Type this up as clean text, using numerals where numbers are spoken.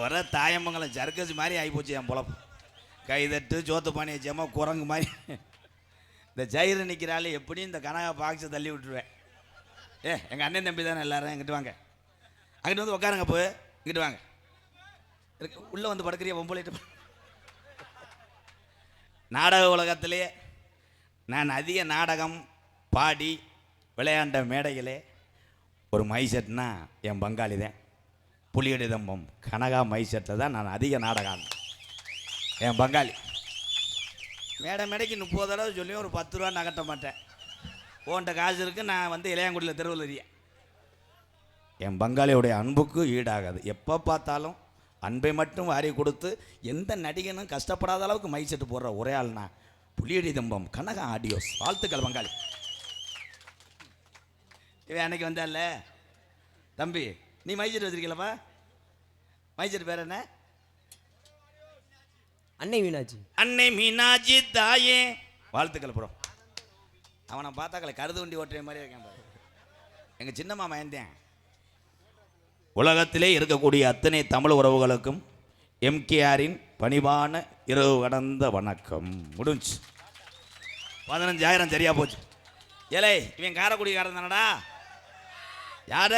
வர தாயமங்கலம் சர்க்கஸ் மாதிரி ஆகிப்போச்சு என் பொழப்பு. கைதட்டு சோத்து பானை வச்சேமா குரங்கு மாதிரி. இந்த ஜயிறு நிற்கிறாள் எப்படியும் இந்த கனகா பாக்ஸை தள்ளி விட்டுருவேன். எங்கள் அண்ணன் தம்பி தானே எல்லாரும் எங்கிட்டு வாங்க, அங்கிட்டு வந்து உட்காருங்க. போ இங்கிட்டு வாங்க, உள்ளே வந்து படுக்கிறிய பொம்பளைட்டு. நாடக உலகத்திலே நான் அதிக நாடகம் பாடி விளையாண்ட மேடைகளே ஒரு மைசெட்னா என் பங்காளி தான். புலியடி தம்பம் கனகா மைசெட்டில் தான் நான் அதிக நாடகம். என் பங்காளி மேடைக்கு 30 தடவை சொல்லி ஒரு 10 ரூபா நகட்ட மாட்டேன். ஓன்ட்ட காசு இருக்கு, நான் வந்து இளையாங்குடியில் தெருவில் இருக்கேன். என் பங்காளியோடைய அன்புக்கு ஈடாகாது. எப்போ பார்த்தாலும் அன்பை மட்டும் வாரி கொடுத்து எந்த நடிகனும் கஷ்டப்படாத அளவுக்கு மைசெட்டு போடுற ஒரே ஆள்னா புலியடி தம்பம் கனகா ஆடியோஸ். வாழ்த்துக்கள் பங்காளி. இவன் அன்னைக்கு வந்தால, தம்பி நீ மைசெட் வச்சிருக்கலப்பா, மைசெட் பேர் என்ன? அன்னை மீனாட்சி. அன்னை மீனாட்சி தாயே. வாழ்த்துக்கள் ப்ரோ. அவனை பார்த்தாக்கல கருது வண்டி ஓட்டுற மாதிரி இருக்கேன் பாரு. எங்கள் சின்னம்மா மயந்தேன். உலகத்திலே இருக்கக்கூடிய அத்தனை தமிழ் உறவுகளுக்கும் எம்கேஆரின் பணிவான இரவு கடந்த வணக்கம். முடிஞ்சு 15,000 சரியா போச்சு. ஏலே இவன் காரைக்குடிக்காரன் தானடா. யார